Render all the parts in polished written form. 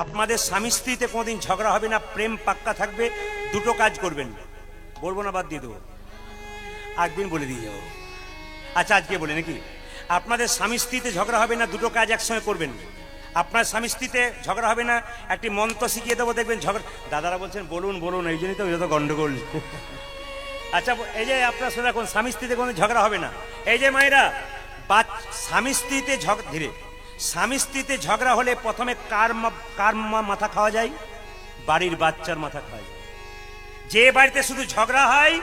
আপনাদের স্বামী স্ত্রীতে কোনোদিন ঝগড়া হবে না, প্রেম পাক্কা থাকবে। দুটো কাজ করবেন, বলবো না বাদ দিয়ে দেবো, একদিন বলে দিয়ে যাবো। আচ্ছা আজকে বলে নাকি, আপনাদের স্বামী স্ত্রীতে ঝগড়া হবে না, দুটো কাজ একসঙ্গে করবেন। আপনার স্বামী স্ত্রীতে ঝগড়া হবে না, একটি মন্ত্র শিখিয়ে দেবো, দেখবেন ঝগড়া। দাদারা বলছেন বলুন বলুন, এই জন্যই তো যত গন্ডগোল। আচ্ছা এই যে আপনার সাথে এখন স্বামী স্ত্রীতে কোনো ঝগড়া হবে না। এই যে মায়েরা, স্বামী স্ত্রীতে ধীরে, স্বামী স্ত্রীতে ঝগড়া হলে প্রথমে কার মাথা খাওয়া যায়? বাড়ির বাচ্চার মাথা খাওয়া যায়। যে বাড়িতে শুধু ঝগড়া হয়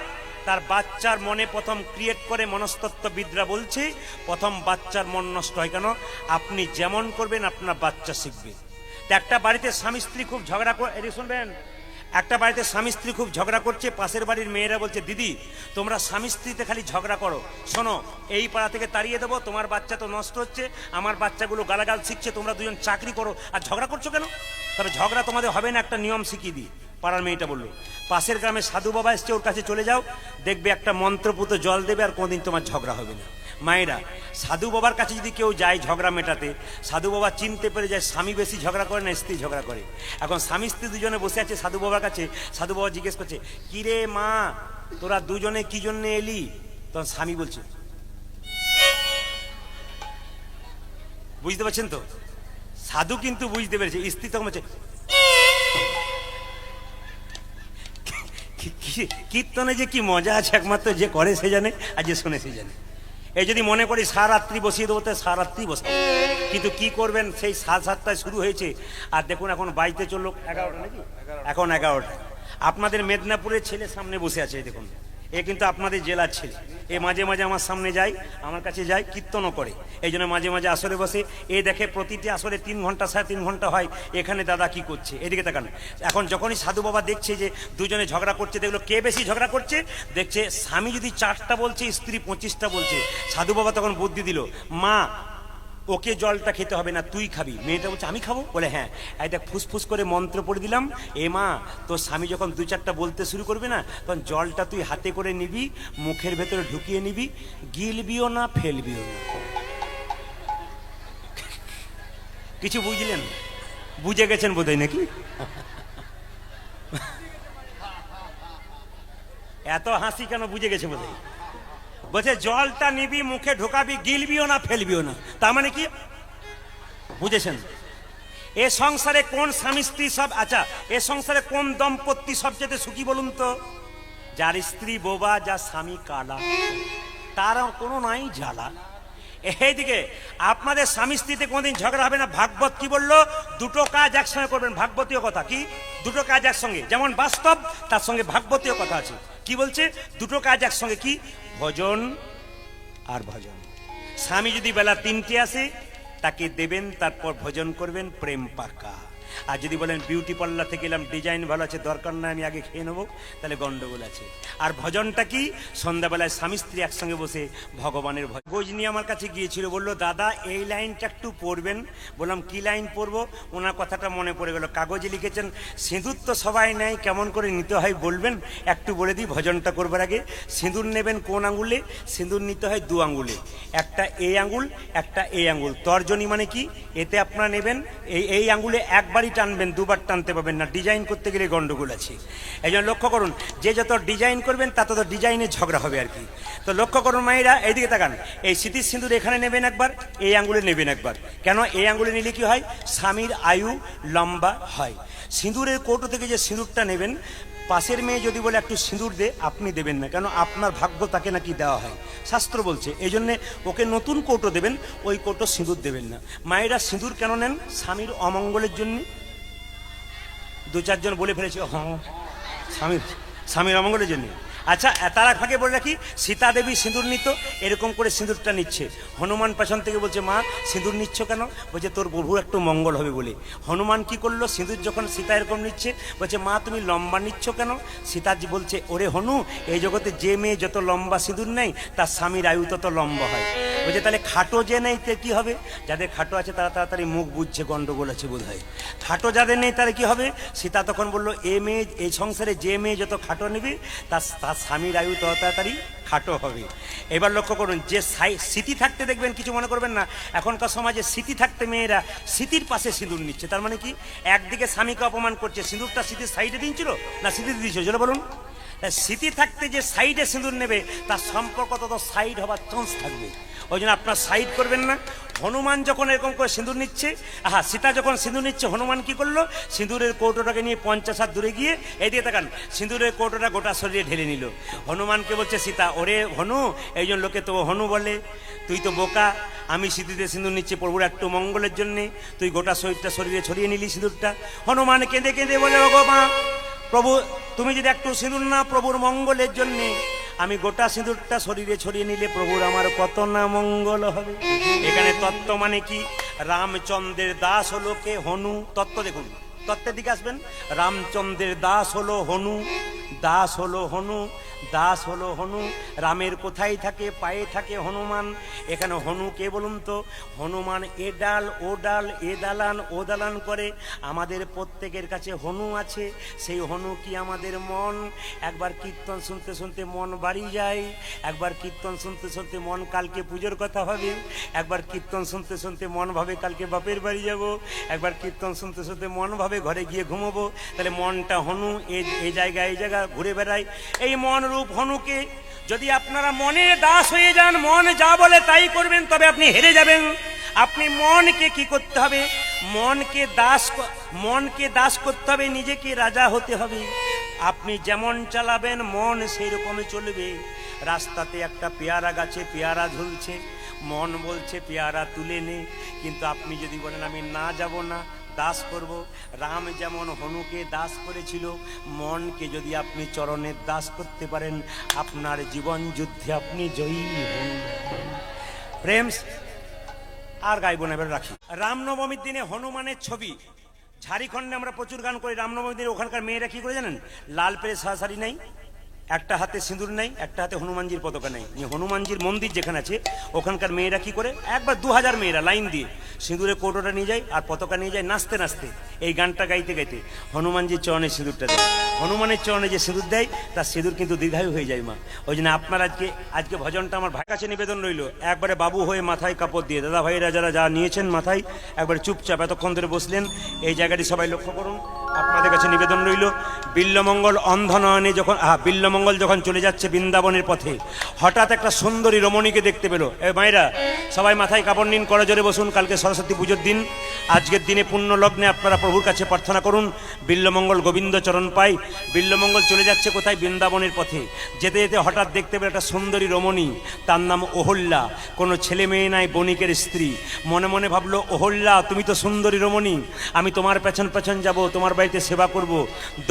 তার বাচ্চার মনে প্রথম ক্রিয়েট করে, মনস্তত্ত্ববিদরা বলছে প্রথম বাচ্চার মন নষ্ট হয়। কেন? আপনি যেমন করবেন আপনার বাচ্চা শিখবে। তো একটা বাড়িতে স্বামী স্ত্রী খুব ঝগড়া করে, এটি শুনবেন, একটা বাড়িতে স্বামী স্ত্রী খুব ঝগড়া করছে, পাশের বাড়ির মেয়েরা বলছে দিদি তোমরা স্বামী স্ত্রীতে খালি ঝগড়া করো, শোনো এই পাড়া থেকে তাড়িয়ে দেবো, তোমার বাচ্চা তো নষ্ট হচ্ছে, আমার বাচ্চাগুলো গালাগাল শিখছে, তোমরা দুজন চাকরি করো আর ঝগড়া করছো কেন? তবে ঝগড়া তোমাদের হবে না, একটা নিয়ম শিখিয়ে দিই। পাড়ার মেয়েটা বললো পাশের গ্রামে সাধু বাবা এসছে, ওর কাছে চলে যাও, দেখবে একটা মন্ত্রপুত জল দেবে, আর কোনোদিন তোমার ঝগড়া হবে না। মায়েরা, সাধু বাবার কাছে যদি কেউ যায় ঝগড়া মেটাতে, সাধু বাবা চিনতে পেরে যায় স্বামী বেশি ঝগড়া করে না স্ত্রী ঝগড়া করে। এখন স্বামী স্ত্রী দুজনে বসে আছে সাধু বাবার কাছে, সাধু বাবা জিজ্ঞেস করছে কিরে মা তোরা দুজনে কি জন্য এলি? তখন স্বামী বলছে, বুঝতে পারছেন তো? সাধু কিন্তু বুঝতে পেরেছে, স্ত্রী তখন বলছে কীর্তনে যে কি মজা আছে একমাত্র যে করে সে জানে, আর যে শোনে সে জানে। এই যদি মনে করি সারাত্রি বসিয়ে দেবো, তাই সারাত্রি বসে, কিন্তু কি করবেন, সেই 7:30টায় শুরু হয়েছে, আর দেখুন এখন বাইতে চললো 11টা নাকি, এখন 11টা। আপনাদের মেদিনীপুরের ছেলে সামনে বসে আছে, দেখুন এ কিন্তু আপনাদের জেলার ছেলে। এ মাঝে মাঝে আমার সামনে যায়, আমার কাছে যায়, কীর্তনও করে, এই জন্য মাঝে মাঝে আসরে বসে। এ দেখে প্রতিটি আসরে 3 ঘন্টা 3.5 ঘন্টা হয়, এখানে দাদা কি করছে, এদিকে তাকান। এখন যখনই সাধু বাবা দেখছে যে দুজনে ঝগড়া করছে, দেখলো কে বেশি ঝগড়া করছে, দেখছে স্বামী যদি 4টা বলছে, স্ত্রী 25টা বলছে, সাধু বাবা তখন বুদ্ধি দিল, মা ওকে জলটা খেতে হবে না, তুই খাবি। মেয়েটা বলছে আমি খাবো, বলে হ্যাঁ। এই দেখ ফুসফুস করে মন্ত্র পড়ে দিলাম, এ মা তোর স্বামী যখন 2-4টা বলতে শুরু করবে না, তখন জলটা তুই হাতে করে নিবি, মুখের ভেতরে ঢুকিয়ে নিবি, গিলবিও না ফেলবিও না। কিছু বুঝলেন? বুঝে গেছেন বোধহয় নাকি? এত হাসি কেন? বুঝে গেছে বোধহয়। বলছে জলটা নিবি, মুখে ঢোকাবি, গিলবিও না ফেলবিও না। তার মানে কি বুঝেছেন? এ সংসারে কোন স্বামী স্ত্রী সব, আচ্ছা এ সংসারে কোন দম্পতি সবচেয়ে সুখী বলুন তো? যার স্ত্রী বোবা, যার স্বামী কালা, তার কোনো নাই জ্বালা। এইদিকে আপনাদের স্বামী স্ত্রীতে কোনদিন ঝগড়া হবে না। ভাগবত কি বললো? দুটো কাজ একসঙ্গে করবেন। ভাগবতীয় কথা কি? দুটো কাজ একসঙ্গে, যেমন বাস্তব তার সঙ্গে ভাগবতীয় কথা আছে। কি বলছে? দুটো কাজ একসঙ্গে, কি? ভজন আর ভজন। স্বামী যদি বেলা 3টে আসে তাকে দেবেন, তারপর ভজন করবেন, প্রেম পাক্কা। আর যদি বলেন বিউটি পার্লার থেকে এলাম, ডিজাইন ভালো আছে, দরকার না আমি আগে খেয়ে নেবো, তাহলে গন্ডগোল আছে। আর ভজনটা কি? সন্ধ্যাবেলায় স্বামী স্ত্রী একসঙ্গে বসে ভগবানের ভজন। কাগজ নিয়ে আমার কাছে গিয়েছিল, বললো দাদা এই লাইনটা একটু পড়বেন। বললাম কি লাইন পড়বো? ওনার কথাটা মনে পড়ে গেল। কাগজে লিখেছেন সিঁদুর তো সবাই নেয়, কেমন করে নিতে হয় বলবেন? একটু বলে দিই ভজনটা করবার আগে। সিঁদুর নেবেন কোন আঙুলে? সিঁদুর নিতে হয় 2 আঙুলে, একটা এই আঙুল, একটা এই আঙুল। তর্জনী মানে কি? এতে আপনারা নেবেন, এই আঙুলে একবারই টানবেন, 2বার টানতে পারবেন না, ডিজাইন করতে গেলে গন্ডগোল আছে। এই জন্য লক্ষ্য করুন, যে যত ডিজাইন করবেন তত ডিজাইনে ঝগড়া হবে আর কি। তো লক্ষ্য করুন মায়েরা, এইদিকে তাকান। এই স্মৃতির সিঁদুর এখানে নেবেন একবার, এই আঙুলে নেবেন একবার। কেন? এই আঙুলে নিলে কি হয়? স্বামীর আয়ু লম্বা হয়। সিঁদুরের কৌটো থেকে যে সিঁদুরটা নেবেন, পাশের মেয়ে যদি বলে একটু সিঁদুর দে, আপনি দেবেন না, কেন? আপনার ভাগ্য তাকে নাকি দেওয়া হয়, শাস্ত্র বলছে। এই জন্যে ওকে নতুন কৌটো দেবেন, ওই কৌটো সিঁদুর দেবেন না। মায়েরা সিঁদুর কেন নেন? স্বামীর অমঙ্গলের জন্য। 2-4 জন বলে ফেলেছে স্বামীর অমঙ্গলের জন্য। আচ্ছা তার ফাঁকে বলে রাখি, সীতা দেবী সিঁদুর নিত, এরকম করে সিঁদুরটা নিচ্ছে। হনুমান পেছন থেকে বলছে মা সিঁদুর নিচ্ছ কেন? বলছে তোর বহুর একটু মঙ্গল হবে বলে। হনুমান কি করলো? সিঁদুর যখন সীতা এরকম নিচ্ছে, বলছে মা তুমি লম্বা নিচ্ছ কেন? সীতাজি বলছে ওরে হনু, এই জগতে যে মেয়ে যত লম্বা সিঁদুর নেই তার স্বামীর আয়ু তত লম্বা হয়। বলছে তাহলে খাটো যে নেই তে কি হবে? যাদের খাটো আছে তারা তাড়াতাড়ি মুখ বুঝছে, গন্ডগোল আছে বোধ হয়। খাটো যাদের নেই তারা কি হবে? সীতা তখন বললো এ মেয়ে, এই সংসারে যে মেয়ে যত খাটো নেবে তার অর্থাৎ স্বামীর আয়ু তত তাড়াতাড়ি খাটো হবে। এবার লক্ষ্য করুন, যে স্মৃতি থাকতে দেখবেন, কিছু মনে করবেন না, এখনকার সমাজে স্মৃতি থাকতে মেয়েরা স্মৃতির পাশে সিঁদুর নিচ্ছে। তার মানে কি, একদিকে স্বামীকে অপমান করছে, সিঁদুরটা স্মৃতির সাইডে দিয়েছিল না স্মৃতিতে দিয়েছিল, যেটা বলুন। স্মৃতি থাকতে যে সাইডে সিঁদুর নেবে তার সম্পর্ক তত সাইড হবার চান্স থাকবে। ওই জন্য আপনার সাইড করবেন না। হনুমান যখন এরকম করে সিঁদুর নিচ্ছে, সীতা যখন সিঁদুর নিচ্ছে, হনুমান কি করলো, সিঁদুরের কৌটোটাকে নিয়ে 50 হাত দূরে গিয়ে এদিকে তাকান, সিঁদুরের কৌটোটা গোটা শরীরে ঢেলে নিল। হনুমানকে বলছে সীতা, ওরে হনু, এই জন্য লোকে তো হনু বলে, তুই তো বোকা, আমি সিঁদুরে সিঁদুর নিচ্ছি প্রভুর একটু মঙ্গলের জন্যে, তুই গোটা শরীরটা শরীরে ছড়িয়ে নিলি সিঁদুরটা। হনুমান কেঁদে কেঁদে বলে, ওগো মা, প্রভু তুমি যদি একটু সিঁদুর না প্রভুর মঙ্গলের জন্যে, আমি গোটা সিঁদুরটা শরীরে ছড়িয়ে নিলে প্রভুর আমার কত না মঙ্গল হবে। এখানে তত্ত্ব মানে কি, রামচন্দ্রের দাস হলো কে, হনু। তত্ত্ব দেখুন, তত্ত্বের দিকে আসবেন। রামচন্দ্রের দাস হলো হনু, দাস হলো হনু, দাস হলো হনু। রামের কোথায় থাকে, পায়ে থাকে হনুমান। এখানে হনু কে বলুন তো, হনুমান এ ডাল ও ডাল, এ দালান ও দালান করে। আমাদের প্রত্যেকের কাছে হনু আছে, সেই হনু কি আমাদের মন। একবার কীর্তন শুনতে শুনতে মন বাড়ি যায়, একবার কীর্তন শুনতে শুনতে মন কালকে পুজোর কথা ভাবে, একবার কীর্তন শুনতে শুনতে মন ভাবে কালকে বাপের বাড়ি যাব, একবার কীর্তন শুনতে শুনতে মন ভাবে ঘরে গিয়ে ঘুমোবো। তাহলে মনটা হনু এই জায়গায় এই জায়গা ঘুরে বেড়ায়। এই মন রূপ হনুকে যদি আপনারা মনের দাস হয়ে যান, মন যা বলে তাই করবেন, তবে আপনি হেরে যাবেন। আপনি মনকে কি করতে হবে, মনকে দাস করতে হবে, নিজেকে রাজা হতে হবে। আপনি যেমন চালাবেন মন সেই রকমই চলবে। রাস্তাতে একটা পেয়ারা গাছে পেয়ারা ঝুলছে, মন বলছে পেয়ারা তুলে নে, কিন্তু আপনি যদি বলেন আমি না যাব না, দাস করব। রাম যেমন হনুকে দাস করেছিল, মনকে যদি আপনি চরণের দাস করতে পারেন, আপনার জীবন যুদ্ধে আপনি জয়ী হন। প্রেম আর গাইব না, এবার রাখি। রামনবমীর দিনে হনুমানের ছবি, ঝাড়খণ্ডে আমরা প্রচুর গান করি। রামনবমীর দিনে ওখানকার মেয়েরা কি করে জানেন, লাল পেরে শাড়ি নাই, একটা হাতে সিঁদুর নাই, একটা হাতে হনুমানজির পতাকা নাই। হনুমানজির মন্দির যেখানে আছে ওখানকার মেয়েরা কি করে, একবার 2000 মেয়েরা লাইন দিয়ে সিঁদুরের কৌটোটা নিয়ে যায় আর পতাকা নিয়ে যায়, নাচতে নাচতে এই গানটা গাইতে গাইতে হনুমানজির চরণে সিঁদুরটা দেয়। হনুমানের চরণে যে সিঁদুর দেয় তার সিঁদুর কিন্তু দীর্ঘায়ু হয়ে যায় মা। ওই জন্য আপনার আজকে ভজনটা আমার ভাইয়ের কাছে নিবেদন রইল, একবারে বাবু হয়ে মাথায় কাপড় দিয়ে, দাদা ভাইরা যারা যা নিয়েছেন মাথায়, একবারে চুপচাপ এতক্ষণ ধরে বসলেন, এই জায়গাটি সবাই লক্ষ্য করুন। আপনাদের কাছে নিবেদন রইল, বিল্লমঙ্গল অন্ধনয়নে যখন বিল্লমঙ্গল যখন চলে যাচ্ছে বৃন্দাবনের পথে, হঠাৎ একটা সুন্দরী রমণীকে দেখতে পেল। এ মায়েরা সবাই মাথায় কাপড় নিন, করে জোরে বসুন, কালকে সরস্বতী পুজোর দিন। আজকের দিনে পুণ্য লগ্নে আপনারা প্রভুর কাছে প্রার্থনা করুন, বিল্লমঙ্গল গোবিন্দ চরণ পাই। বিল্লমঙ্গল চলে যাচ্ছে কোথায়, বৃন্দাবনের পথে। যেতে যেতে হঠাৎ দেখতে পেল একটা সুন্দরী রমণী, তার নাম অহল্যা, কোনো ছেলে মেয়ে নাই, বণিকের স্ত্রী। মনে মনে ভাবলো, অহল্যা তুমি তো সুন্দরী রমণী, আমি তোমার পেছন পেছন যাব, তোমার বাড়িতে সেবা করব,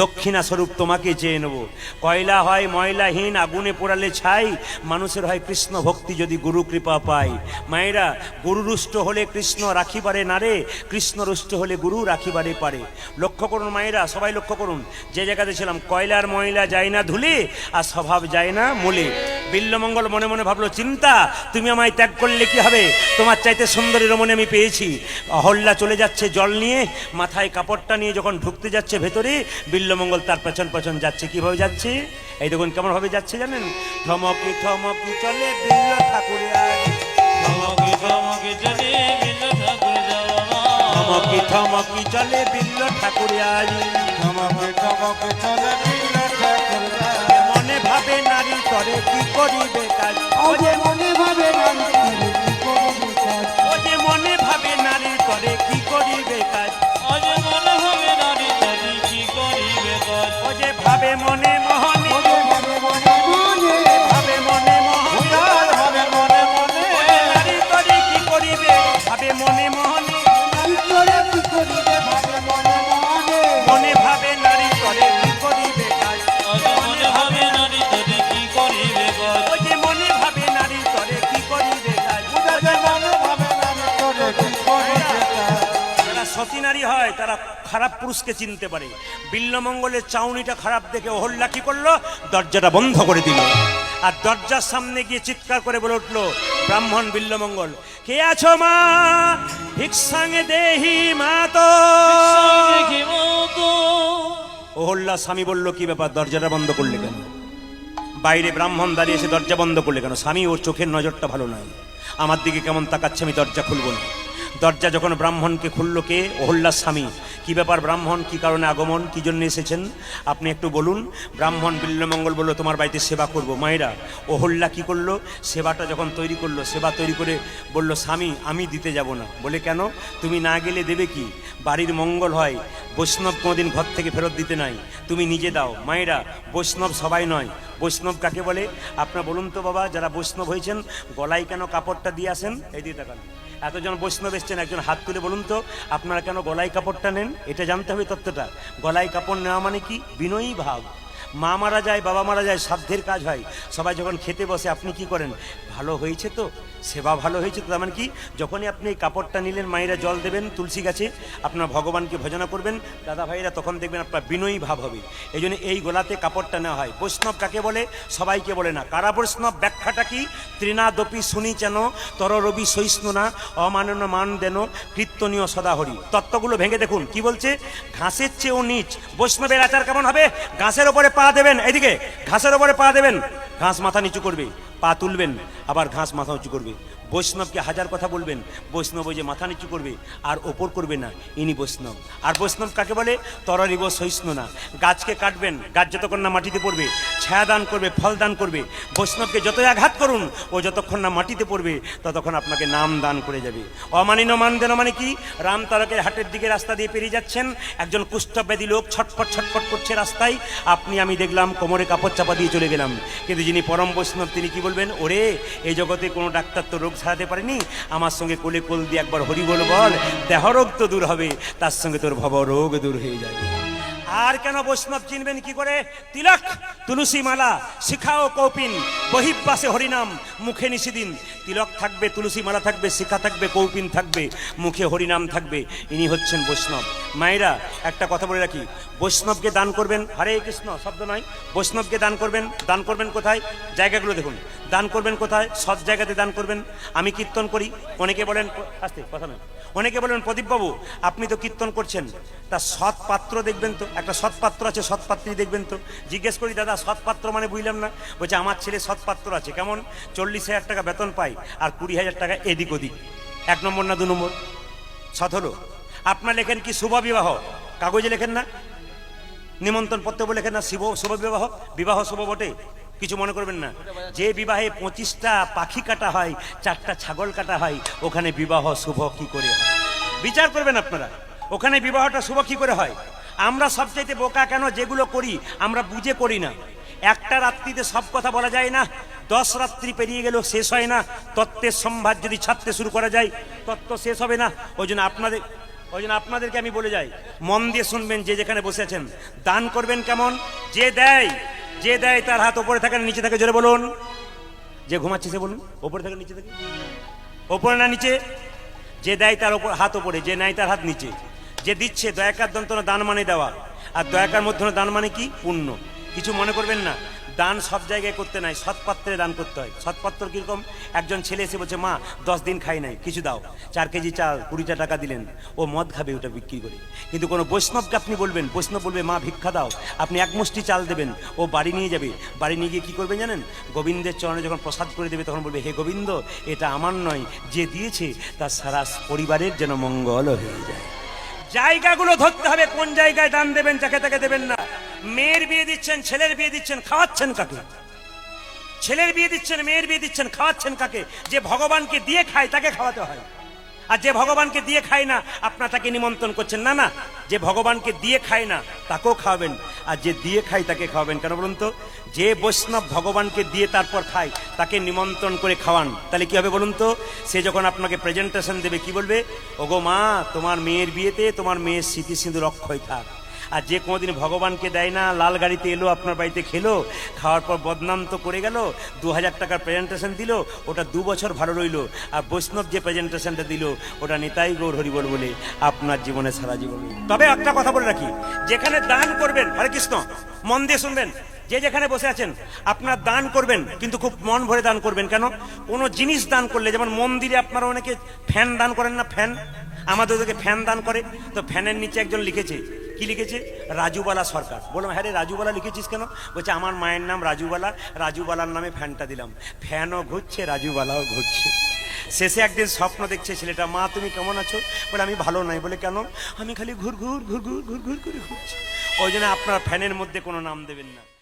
দক্ষিণা স্বরূপ তোমাকে চেয়ে নেব। কয়লা হয় ময়লাহীন, আগুনে পোড়ালে ছাই, মানুষের হয় কৃষ্ণ ভক্তি যদি গুরু কৃপা পায়। মায়েরা, গুরু রুষ্ট হলে কৃষ্ণ রাখিবারে নারে, কৃষ্ণ রুষ্ট হলে গুরু রাখিবারে পারে। লক্ষ্য করুন মায়েরা, সবাই লক্ষ্য করুন, যে জায়গাতে ছিলাম, কয়লার ময়লা যায় না ধুলে, আর স্বভাব যায় না মূলে। বিল্লমঙ্গল মনে মনে ভাবলো, চিন্তা, তুমি আমায় ত্যাগ করলে কি হবে, তোমার চাইতে সুন্দরী রমণী আমি পেয়েছি। অহল্যা চলে যাচ্ছে জল নিয়ে, মাথায় কাপড়টা নিয়ে যখন ঢুকতে যাচ্ছে ভেতরে, বিল্লমঙ্গল তার পেছন পেছন যাচ্ছে। কিভাবে যাচ্ছে, এই দেখুন কেমন ভাবে যাচ্ছে জানেন, ঠমকি ঠমকি চলে বিল্ল ঠাকুরের আগে, ঠমকি ঠমকি চলে বিল্ল ঠাকুরের ঠমকি ঠমকি চলে বিল্ল ঠাকুরের আগে, ঠমকি ঠমকি চলে বিল্ল ঠাকুরের আগে। মনে ভাবে নারী তরে কি করিবে কাজ, ও যে মনে ভাবে নারী তরে কি করিবে কাজ, ও যে মনে ভাবে নারী তরে কি করিবে কাজ, ও যে মনে ভাবে নারী তরে কি করিবে কাজ, ও যে ভাবে মনে মোহনে, ও যে ভাবে মনে মোহনে, ভাবে মনে মোহনে, ভাবে মনে মোহনে, নারী তরে কি করিবে, ভাবে মনে মোহনে, নারী তরে কি করিবে, ভাবে মনে মোহনে, মনে ভাবে নারী তরে কি করিবে কাজ, ও যে মনে ভাবে নারী তরে কি করিবে কাজ, ও যে মনে ভাবে নারী তরে কি করিবে কাজ, ও যে মনে ভাবে নারী তরে কি করিবে কাজ। যারা সতী নারী হয় তারা খারাপ পুরুষকে চিনতে পারে। বিল্লমঙ্গলের চাউনিটা খারাপ দেখে অহল্যা কি করলো, দরজাটা বন্ধ করে দিল, আর দরজার সামনে গিয়ে চিৎকার করে বলে উঠলো, ব্রাহ্মণ বিল্লমঙ্গল, কে আছো মা, ভিক্ষাঙ্গে দেহি মা তো। অহল্যা স্বামী বলল, কি ব্যাপার, দরজাটা বন্ধ করলে কেন? বাইরে ব্রাহ্মণ দাঁড়িয়ে এসে দরজা বন্ধ করলে কেন? স্বামী, ওর চোখের নজরটা ভালো নয়, আমার দিকে কেমন তাকাচ্ছে, আমি দরজা খুলবো না। দরজা যখন ব্রাহ্মণকে খুললো কে? অহল্যার স্বামী। কি ব্যাপার ব্রাহ্মণ, কি কারণে আগমন, কি জন্য এসেছেন আপনি একটু বলুন। ব্রাহ্মণ বিল্বমঙ্গল বলল, তোমার বাড়িতে সেবা করব। মায়েরা, অহল্যা কি করলো? সেবাটা যখন তৈরি করলো, সেবা তৈরি করে বলল, স্বামী আমি দিতে যাব না। বলে কেন? তুমি না গেলে দেবে কি? বাড়ির মঙ্গল হয়, বৈষ্ণব কোনোদিন ঘর থেকে ফেরত দিতে নাই, তুমি নিজে দাও। মায়েরা, বৈষ্ণব সবাই নয়। বৈষ্ণব কাকে বলে আপনারা বলুন তো বাবা, যারা বৈষ্ণব হয়েছেন গলায় কেন কাপড়টা দিয়ে আসেন? এই দিয়ে তাকান, এতজন বৈষ্ণব এসছেন, একজন হাত তুলে বলুন তো আপনারা কেন গলায় কাপড়টা নেন? এটা জানতে হবে তত্ত্বটা। গলায় কাপড় নেওয়া মানে কি? বিনয়ী ভাব। মা মারা যায়, বাবা মারা যায়, সাধ্যের কাজ হয়, সবাই যখন খেতে বসে আপনি কি করেন? ভালো হয়েছে তো, সেবা ভালো হয়েছে তো, তার মানে কি যখনই আপনি এই কাপড়টা নিলেন, মায়েরা জল দেবেন তুলসী গাছে, আপনার ভগবানকে ভজনা করবেন, দাদা ভাইরা, তখন দেখবেন আপনার বিনয়ী ভাব হবে। এই জন্য এই গোলাতে কাপড়টা নেওয়া হয়। বৈষ্ণব কাকে বলে? সবাইকে বলে না। কারা বৈষ্ণব? ব্যাখ্যাটা কি? তৃণাদপি শুনি চেন তর রবি সহিষ্ণু না অমানন মান দেন কীর্তনীয় সদাহরি। তত্ত্বগুলো ভেঙে দেখুন কি বলছে। ঘাসের চেয়েও নিচ। বৈষ্ণবের আচার কেমন হবে? ঘাসের ওপরে পা দেবেন, এইদিকে ঘাসের ওপরে পা দেবেন, ঘাস মাথা নিচু করবে, পা তুলবেন, আবার ঘাস মাথা উঁচু করবে। বৈষ্ণবকে হাজার কথা বলবেন, বৈষ্ণব ওই যে মাথা নিচু করবে আর ওপর করবে না, ইনি বৈষ্ণব। আর বৈষ্ণব কাকে বলে? তরারিব সহিষ্ণু না। গাছকে কাটবেন, গাছ যতক্ষণ না মাটিতে পড়বে, ছায়া দান করবে, ফল দান করবে। বৈষ্ণবকে যতই আঘাত করুন, ও যতক্ষণ না মাটিতে পড়বে ততক্ষণ আপনাকে নাম দান করে যাবে। অমানিন মান দেন মানে কি? রাম তারকের হাটের দিকে রাস্তা দিয়ে পেরিয়ে যাচ্ছেন, একজন কুষ্ঠব্যাধি লোক ছটফট ছটফট করছে রাস্তায়, আপনি আমি দেখলাম কোমরে কাপড় চাপা দিয়ে চলে গেলাম। কিন্তু যিনি পরম বৈষ্ণব তিনি কি বলবেন? ওরে, এই জগতে কোনো ডাক্তার তো রোগ সারাতে পারেনি, আমার সঙ্গে কোলে কোল দিয়ে একবার হরি বল বল, দেহ রোগ তো দূর হবে, তার সঙ্গে তোর ভব রোগ দূর হয়ে যাবে। আর কেন বৈষ্ণব চিনবেন কি করে? তিলক, তুলসী মালা, শিখা ও কৌপিন, বহিব্বাসে হরিনাম, মুখে নিষিদিন। তিলক থাকবে, তুলসী মালা থাকবে, শিখা থাকবে, কৌপিন থাকবে, মুখে হরিনাম থাকবে, ইনি হচ্ছেন বৈষ্ণব। মায়েরা, একটা কথা বলে রাখি, বৈষ্ণবকে দান করবেন, হরে কৃষ্ণ শব্দ নয়, বৈষ্ণবকে দান করবেন। দান করবেন কোথায়? জায়গাগুলো দেখুন। দান করবেন কোথায়? সৎ জায়গাতে দান করবেন। আমি কীর্তন করি, অনেকে বলেন, আস্তে কথা নয়, অনেকে বলেন প্রদীপবাবু আপনি তো কীর্তন করছেন, তা সৎ পাত্র দেখবেন তো, একটা সৎ পাত্র আছে, সৎ পাত্রী দেখবেন তো। জিজ্ঞেস করি, দাদা সৎ পাত্র মানে বুঝলাম না। বলছে আমার ছেলে সৎ পাত্র আছে। কেমন? 40,000 টাকা বেতন পাই আর 20,000 টাকা এদিক ওদিক। 1 নম্বর না 2 নম্বর? সৎ হলো। আপনার লেখেন কি শুভ বিবাহ, কাগজে লেখেন না, নিমন্ত্রণ পত্র লেখেন না শুভ বিবাহ। বিবাহ শুভ বটে, কিছু মনে করবেন না। যে বিবাহে 25টা পাখি কাটা হয়, 4টা ছাগল কাটা হয়, ওখানে বিবাহ শুভ কি করে হয়? বিচার করবেন আপনারা, ওখানে বিবাহটা শুভ কি করে হয়? আমরা সবচাইতে বোকা কেন? যেগুলো করি আমরা বুঝে করি না। একটা রাত্রিতে সব কথা বলা যায় না, 10 রাত্রি পেরিয়ে গেল শেষ হয় না। তত্ত্বের সম্ভার যদি ছাড়তে শুরু করা যায়, তত্ত্ব শেষ হবে না। ওই জন্য আপনাদেরকে আমি বলে যাই, মন দিয়ে শুনবেন, যে যেখানে বসে আছেন, দান করবেন কেমন? যে দেয় তার হাত ওপরে থাকে না নিচে থাকে? জোরে বলুন। যে ঘুমাচ্ছে সে বলুন, ওপরে থাকে নিচে থাকে? ওপরে না নিচে? যে দেয় তার ওপর হাত ওপরে, যে নেয় তার হাত নিচে। যে দিচ্ছে, দয়াকার দন্তন দান মানে দেওয়া, আর দয়াকার মধ্যে দান মানে কি? পুণ্য। কিছু মনে করবেন না, দান সব জায়গায় করতে নাই, সৎপাত্রে দান করতে হয়। সৎপাত্র কিরকম? একজন ছেলে এসে বলছে, মা 10 দিন খাই নাই, কিছু দাও। 4 কেজি চাল 20টা টাকা দিলেন, ও মদ খাবে ওটা বিক্রি করে। কিন্তু কোনো বৈষ্ণবকে আপনি বলবেন, বৈষ্ণব বলবে মা ভিক্ষা দাও, আপনি 1 মুষ্টি চাল দেবেন, ও বাড়ি নিয়ে যাবে। বাড়ি নিয়ে গিয়ে কী করবেন জানেন? গোবিন্দের চরণে যখন প্রসাদ করে দেবে তখন বলবে, হে গোবিন্দ, এটা আমার নয়, যে দিয়েছে তার সারা পরিবারের যেন মঙ্গল হয়ে যায়। জায়গাগুলো ধরতে হবে, কোন জায়গায় দান দেবেন, যাকে তাকে দেবেন না। মেয়ের বিয়ে দিচ্ছেন, ছেলের বিয়ে দিচ্ছেন, খাওয়াচ্ছেন কাকে? ছেলের বিয়ে দিচ্ছেন, মেয়ের বিয়ে দিচ্ছেন, খাওয়াচ্ছেন কাকে? যে ভগবানকে দিয়ে খায় তাকে খাওয়াতে হয়। আর যে ভগবানকে দিয়ে খায় না, আপনার তাকে নিমন্ত্রণ করছেন না। না, যে ভগবানকে দিয়ে খায় না তাকেও খাওয়াবেন, আর যে দিয়ে খায় তাকে খাওয়াবেন। কেন বলুন তো? যে বৈষ্ণব ভগবানকে দিয়ে তারপর খায়, তাকে নিমন্ত্রণ করে খাওয়ান, তাহলে কি হবে বলুন তো? সে যখন আপনাকে প্রেজেন্টেশন দেবে কি বলবে? ওগো মা, তোমার মেয়ের বিয়েতে তোমার মেয়ের স্মৃতি সিঁদুর অক্ষয় থাক। আর যে কোনোদিন ভগবানকে দেয় না, লাল গাড়িতে এলো, আপনার বাড়িতে খেলো, খাওয়ার পর বদনাম তো করে গেল, 2000 টাকার প্রেজেন্টেশন দিল, ওটা 2 বছর ভালো রইল। আর বৈষ্ণব যে প্রেজেন্টেশনটা দিল, ওটা নিতাই গৌর হরিবল বলে আপনার জীবনে সারা জীবন। তবে একটা কথা বলে রাখি, যেখানে দান করবেন, হরে কৃষ্ণ, মন দিয়ে শুনবেন, যে যেখানে বসে আছেন আপনার দান করবেন, কিন্তু খুব মন ভরে দান করবেন। কেন? কোনো জিনিস দান করলে, যেমন মন্দিরে আপনারা অনেকে ফ্যান দান করেন না, ফ্যান, আমাদের ওদেরকে ফ্যান দান করে, তো ফ্যানের নিচে একজন লিখেছে কি লিখেছে? রাজুবালা সরকার। বললাম হ্যাঁ রে, রাজুবালা লিখেছিস কেন? বলছে আমার মায়ের নাম রাজুবালা, রাজুবালার নামে ফ্যানটা দিলাম। ফ্যানও ঘুরছে, রাজুবালাও ঘুরছে। শেষে একদিন স্বপ্ন দেখছে ছেলেটা, মা তুমি কেমন আছো? বলে আমি ভালো নাই। বলে কেন? আমি খালি ঘুর ঘুর ঘুর ঘুর ঘুর ঘুর করে ঘুরছি। ওই জন্য আপনার ফ্যানের মধ্যে কোনো নাম দেবেন না।